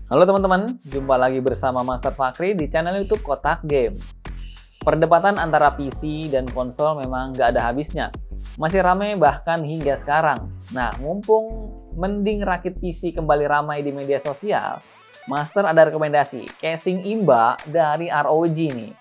Halo teman-teman, jumpa lagi bersama Master Fakri di channel YouTube Kotak Game. Perdebatan antara PC dan konsol memang gak ada habisnya. Masih ramai bahkan hingga sekarang. Nah, mumpung mending rakit PC kembali ramai di media sosial, Master ada rekomendasi casing imba dari ROG nih.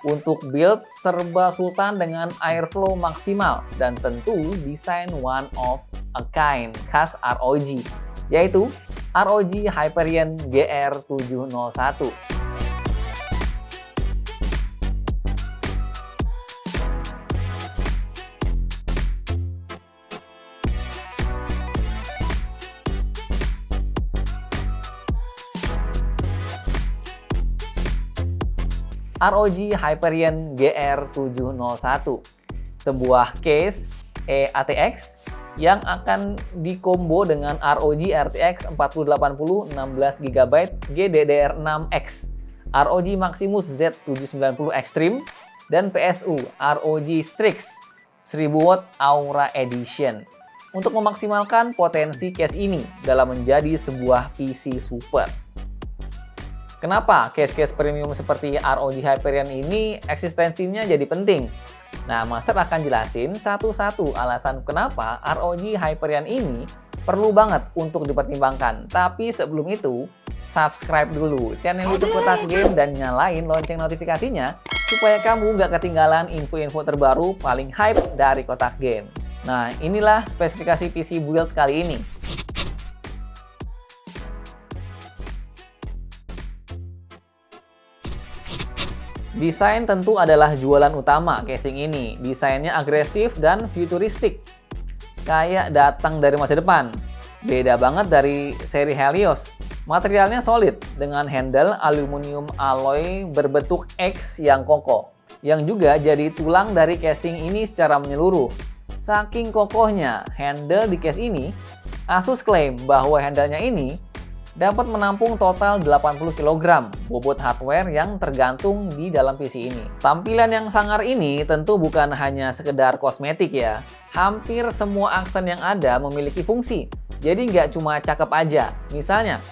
Untuk build serba sultan dengan airflow maksimal dan tentu desain one of a kind khas ROG, yaitu ROG Hyperion GR701. ROG Hyperion GR701, sebuah case ATX yang akan dikombo dengan ROG RTX 4080 16GB GDDR6X, ROG Maximus Z790 Extreme, dan PSU ROG Strix 1000W Aura Edition untuk memaksimalkan potensi case ini dalam menjadi sebuah PC super. Kenapa case-case premium seperti ROG Hyperion ini eksistensinya jadi penting? Nah, Master akan jelasin satu-satu alasan kenapa ROG Hyperion ini perlu banget untuk dipertimbangkan. Tapi sebelum itu, subscribe dulu channel YouTube Kotak Game dan nyalain lonceng notifikasinya supaya kamu gak ketinggalan info-info terbaru paling hype dari Kotak Game. Nah, inilah spesifikasi PC build kali ini. Desain tentu adalah jualan utama casing ini. Desainnya agresif dan futuristik, kayak datang dari masa depan. Beda banget dari seri Helios. Materialnya solid dengan handle aluminium alloy berbentuk X yang kokoh, yang juga jadi tulang dari casing ini secara menyeluruh. Saking kokohnya handle di case ini, Asus klaim bahwa handlenya ini dapat menampung total 80 kg bobot hardware yang tergantung di dalam PC ini. Tampilan yang sangar ini tentu bukan hanya sekedar kosmetik ya. Hampir semua aksen yang ada memiliki fungsi. Jadi nggak cuma cakep aja. Misalnya,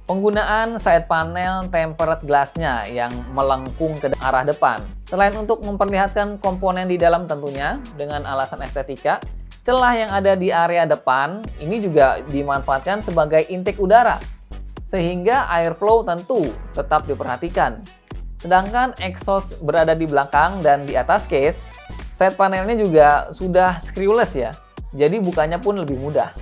penggunaan side panel tempered glass-nya yang melengkung ke arah depan. Selain untuk memperlihatkan komponen di dalam tentunya dengan alasan estetika, celah yang ada di area depan ini juga dimanfaatkan sebagai intake udara, sehingga airflow tentu tetap diperhatikan. Sedangkan exhaust berada di belakang dan di atas case, side panelnya juga sudah screwless ya, jadi bukanya pun lebih mudah.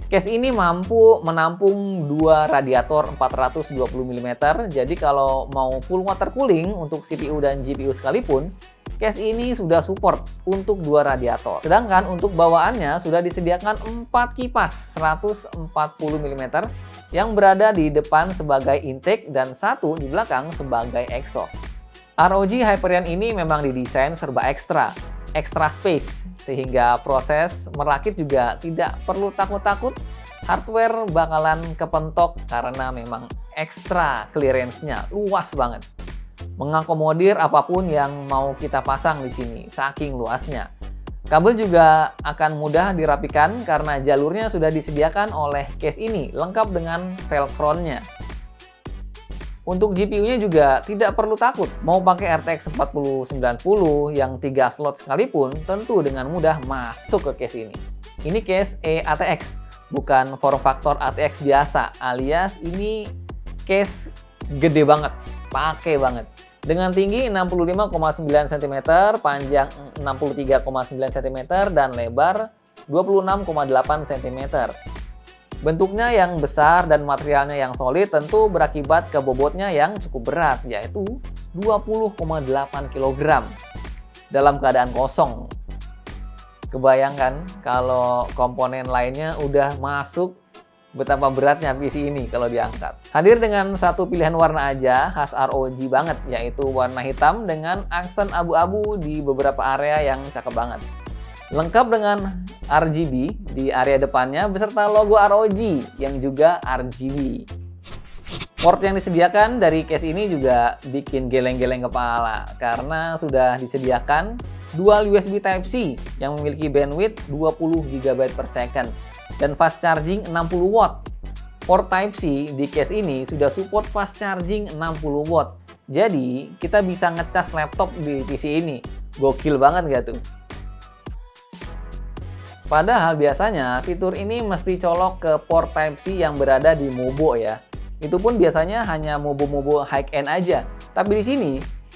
Case ini mampu menampung dua radiator 420 mm, jadi kalau mau full water cooling untuk CPU dan GPU sekalipun, case ini sudah support untuk dua radiator. Sedangkan untuk bawaannya sudah disediakan 4 kipas 140 mm yang berada di depan sebagai intake dan satu di belakang sebagai exhaust. ROG Hyperion ini memang didesain serba extra space, sehingga proses merakit juga tidak perlu takut-takut hardware bakalan kepentok karena memang ekstra clearance-nya luas banget. Mengakomodir apapun yang mau kita pasang di sini, saking luasnya. Kabel juga akan mudah dirapikan karena jalurnya sudah disediakan oleh case ini, lengkap dengan velcro-nya. Untuk GPU-nya juga tidak perlu takut, mau pakai RTX 4090 yang 3 slot sekalipun, tentu dengan mudah masuk ke case ini. Ini case ATX, bukan form factor ATX biasa, alias ini case gede banget, pakai banget. Dengan tinggi 65,9 cm, panjang 63,9 cm, dan lebar 26,8 cm. Bentuknya yang besar dan materialnya yang solid tentu berakibat ke bobotnya yang cukup berat, yaitu 20,8 kg dalam keadaan kosong. Kebayangkan kalau komponen lainnya udah masuk, betapa beratnya PC ini kalau diangkat. Hadir dengan satu pilihan warna aja khas ROG banget, yaitu warna hitam dengan aksen abu-abu di beberapa area yang cakep banget. Lengkap dengan RGB di area depannya beserta logo ROG yang juga RGB. Port yang disediakan dari case ini juga bikin geleng-geleng kepala karena sudah disediakan dual USB Type-C yang memiliki bandwidth 20 GB per second dan fast charging 60 watt. Port Type-C di case ini sudah support fast charging 60 watt. Jadi, kita bisa ngecas laptop di PC ini. Gokil banget nggak tuh? Padahal biasanya fitur ini mesti colok ke port Type-C yang berada di Mobo ya. Itu pun biasanya hanya Mobo-Mobo high-end aja. Tapi di sini,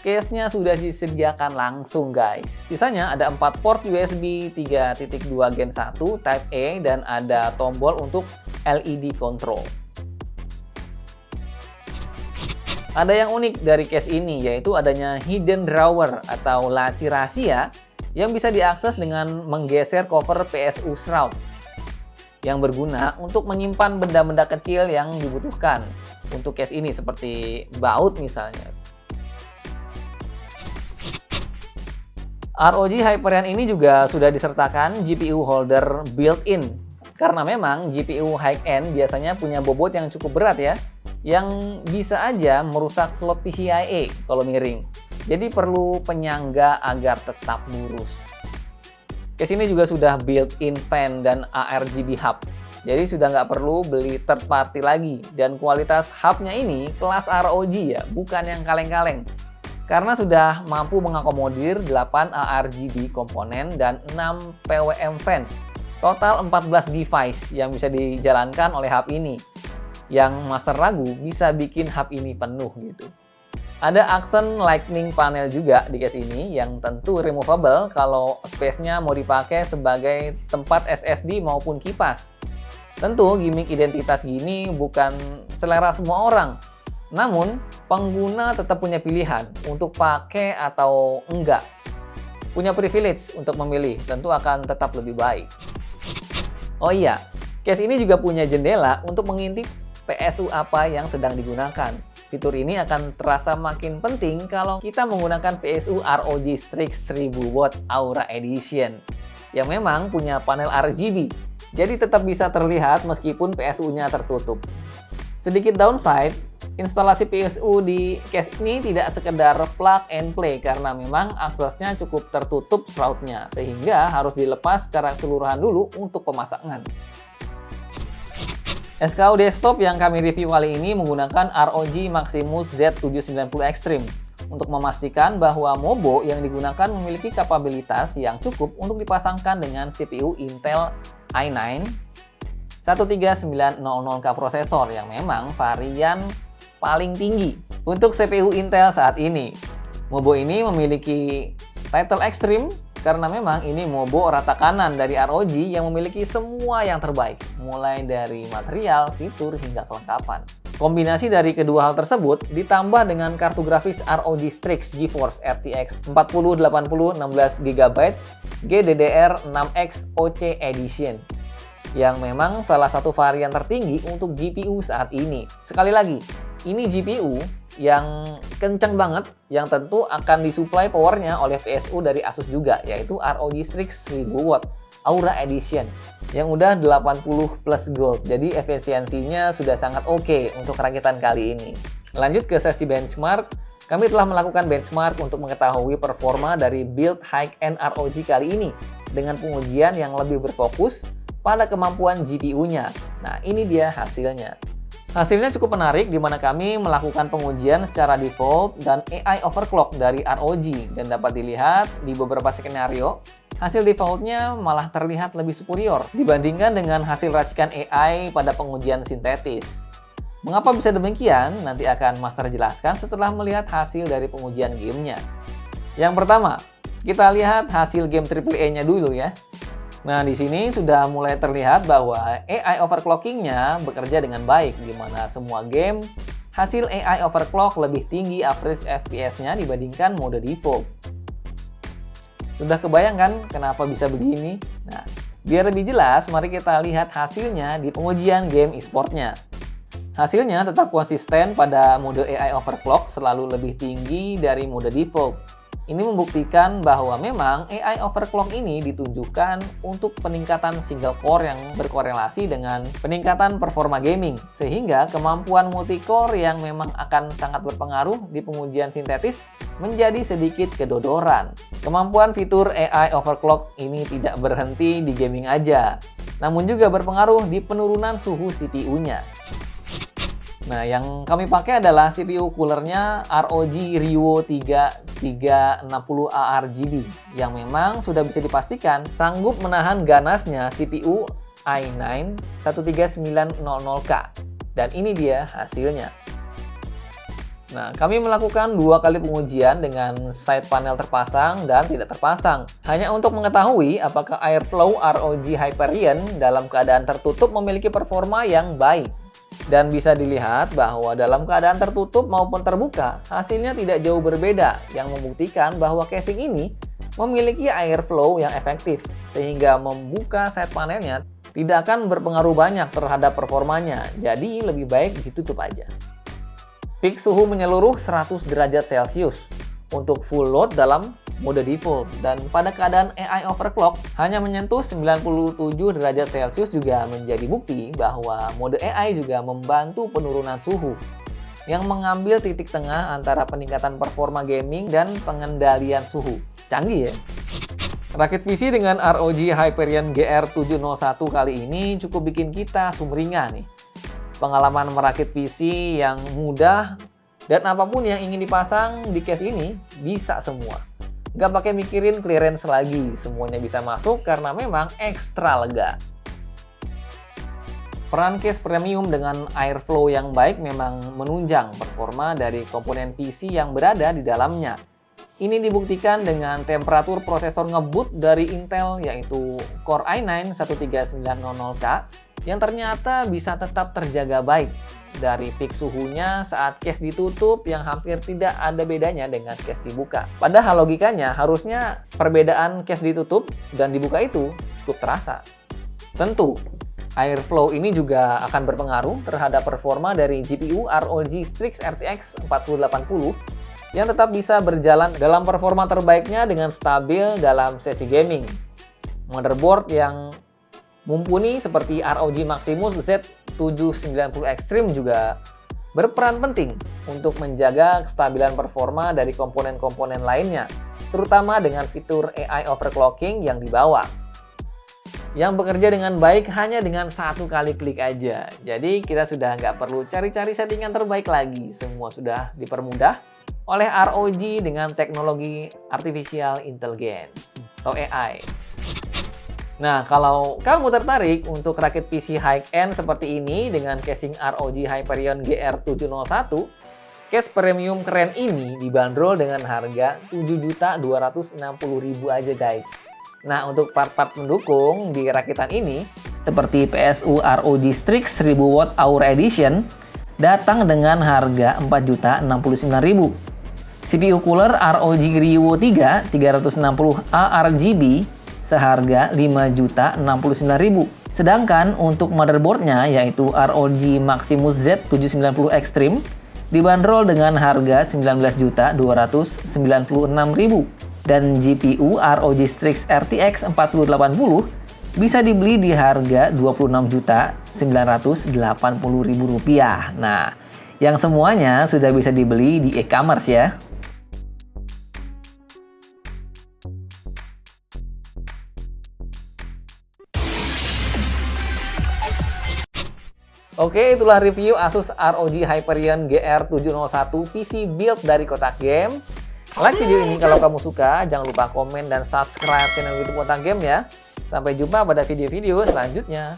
case-nya sudah disediakan langsung guys. Sisanya ada 4 port USB 3.2 Gen 1 Type A dan ada tombol untuk LED control. Ada yang unik dari case ini, yaitu adanya hidden drawer atau laci rahasia yang bisa diakses dengan menggeser cover PSU shroud yang berguna untuk menyimpan benda-benda kecil yang dibutuhkan untuk case ini seperti baut misalnya. ROG Hyperion ini juga sudah disertakan GPU holder built-in karena memang GPU high-end biasanya punya bobot yang cukup berat ya, yang bisa aja merusak slot PCIe kalau miring. Jadi perlu penyangga agar tetap lurus. Case ini juga sudah built-in fan dan ARGB hub. Jadi sudah nggak perlu beli third party lagi. Dan kualitas hubnya ini kelas ROG ya, bukan yang kaleng-kaleng. Karena sudah mampu mengakomodir 8 ARGB komponen dan 6 PWM fan. Total 14 device yang bisa dijalankan oleh hub ini. Yang master ragu bisa bikin hub ini penuh gitu. Ada aksen lightning panel juga di case ini yang tentu removable kalau space-nya mau dipakai sebagai tempat SSD maupun kipas. Tentu gimmick identitas gini bukan selera semua orang. Namun, pengguna tetap punya pilihan untuk pakai atau enggak. Punya privilege untuk memilih, tentu akan tetap lebih baik. Oh iya, case ini juga punya jendela untuk mengintip PSU apa yang sedang digunakan. Fitur ini akan terasa makin penting kalau kita menggunakan PSU ROG Strix 1000W Aura Edition yang memang punya panel RGB, jadi tetap bisa terlihat meskipun PSU-nya tertutup. Sedikit downside, instalasi PSU di case ini tidak sekedar plug and play karena memang aksesnya cukup tertutup shroud-nya, sehingga harus dilepas secara keseluruhan dulu untuk pemasangan. SKU desktop yang kami review kali ini menggunakan ROG Maximus Z790 Extreme untuk memastikan bahwa Mobo yang digunakan memiliki kapabilitas yang cukup untuk dipasangkan dengan CPU Intel i9 13900K prosesor yang memang varian paling tinggi untuk CPU Intel saat ini. Mobo ini memiliki title Extreme karena memang ini Mobo rata kanan dari ROG yang memiliki semua yang terbaik, mulai dari material, fitur, hingga kelengkapan. Kombinasi dari kedua hal tersebut ditambah dengan kartu grafis ROG Strix GeForce RTX 4080 16GB GDDR6X OC Edition yang memang salah satu varian tertinggi untuk GPU saat ini. Sekali lagi, ini GPU yang kenceng banget, yang tentu akan disuplai powernya oleh PSU dari Asus juga, yaitu ROG Strix 1000W Aura Edition yang udah 80 plus gold, jadi efisiensinya sudah sangat oke untuk rakitan kali ini. Lanjut ke sesi benchmark, kami telah melakukan benchmark untuk mengetahui performa dari build high-end ROG kali ini dengan pengujian yang lebih berfokus pada kemampuan GPU-nya. Nah, ini dia hasilnya. Hasilnya cukup menarik di mana kami melakukan pengujian secara default dan AI overclock dari ROG dan dapat dilihat di beberapa skenario hasil defaultnya malah terlihat lebih superior dibandingkan dengan hasil racikan AI pada pengujian sintetis. Mengapa bisa demikian? Nanti akan Master jelaskan setelah melihat hasil dari pengujian gamenya. Yang pertama, kita lihat hasil game AAA-nya dulu ya. Nah, di sini sudah mulai terlihat bahwa AI overclocking-nya bekerja dengan baik, di mana semua game hasil AI overclock lebih tinggi average FPS-nya dibandingkan mode default. Sudah kebayang kan kenapa bisa begini? Nah, biar lebih jelas, mari kita lihat hasilnya di pengujian game e-sportnya. Hasilnya tetap konsisten pada mode AI overclock selalu lebih tinggi dari mode default. Ini membuktikan bahwa memang AI overclock ini ditunjukkan untuk peningkatan single core yang berkorelasi dengan peningkatan performa gaming, sehingga kemampuan multicore yang memang akan sangat berpengaruh di pengujian sintetis menjadi sedikit kedodoran. Kemampuan fitur AI overclock ini tidak berhenti di gaming aja. namun juga berpengaruh di penurunan suhu CPU-nya. Nah, yang kami pakai adalah CPU coolernya ROG Rio 3360 ARGB yang memang sudah bisa dipastikan sanggup menahan ganasnya CPU i9 13900K. Dan ini dia hasilnya. Nah, kami melakukan 2 kali pengujian dengan side panel terpasang dan tidak terpasang, hanya untuk mengetahui apakah Airflow ROG Hyperion dalam keadaan tertutup memiliki performa yang baik. Dan bisa dilihat bahwa dalam keadaan tertutup maupun terbuka, hasilnya tidak jauh berbeda, yang membuktikan bahwa casing ini memiliki airflow yang efektif, sehingga membuka side panelnya tidak akan berpengaruh banyak terhadap performanya, jadi lebih baik ditutup aja. Peak suhu menyeluruh 100 derajat Celcius untuk full load dalam mode default, dan pada keadaan AI overclock hanya menyentuh 97 derajat Celcius juga menjadi bukti bahwa mode AI juga membantu penurunan suhu yang mengambil titik tengah antara peningkatan performa gaming dan pengendalian suhu. Canggih ya? Rakit PC dengan ROG Hyperion GR701 kali ini cukup bikin kita sumringah nih. Pengalaman merakit PC yang mudah dan apapun yang ingin dipasang di case ini bisa semua. Gak pakai mikirin clearance lagi, semuanya bisa masuk karena memang ekstra lega. Peran case premium dengan airflow yang baik memang menunjang performa dari komponen PC yang berada di dalamnya. Ini dibuktikan dengan temperatur prosesor ngeboot dari Intel yaitu Core i9 13900K yang ternyata bisa tetap terjaga baik dari peak suhunya saat case ditutup yang hampir tidak ada bedanya dengan case dibuka. Padahal logikanya harusnya perbedaan case ditutup dan dibuka itu cukup terasa. Tentu, airflow ini juga akan berpengaruh terhadap performa dari GPU ROG Strix RTX 4080 yang tetap bisa berjalan dalam performa terbaiknya dengan stabil dalam sesi gaming. Motherboard yang mumpuni seperti ROG Maximus Z790 Extreme juga berperan penting untuk menjaga kestabilan performa dari komponen-komponen lainnya, terutama dengan fitur AI overclocking yang dibawa, yang bekerja dengan baik hanya dengan satu kali klik aja. Jadi kita sudah nggak perlu cari-cari settingan terbaik lagi, semua sudah dipermudah oleh ROG dengan teknologi Artificial Intelligence atau AI. Nah, kalau kamu tertarik untuk rakit PC high-end seperti ini dengan casing ROG Hyperion GR701, case premium keren ini dibanderol dengan harga Rp7.260.000 aja guys. Nah, untuk part-part pendukung di rakitan ini, seperti PSU ROG Strix 1000W Hour Edition, datang dengan harga Rp4.069.000. CPU cooler ROG Rio 3 360A RGB seharga Rp5.069.000. Sedangkan untuk motherboardnya yaitu ROG Maximus Z790 Extreme dibanderol dengan harga Rp19.296.000. Dan GPU ROG Strix RTX 4080 bisa dibeli di harga Rp26.980.000. Nah, yang semuanya sudah bisa dibeli di e-commerce ya. Oke, itulah review Asus ROG Hyperion GR701 PC build dari Kotak Game. Like video ini kalau kamu suka, jangan lupa komen dan subscribe channel YouTube Kotak Game ya. Sampai jumpa pada video-video selanjutnya.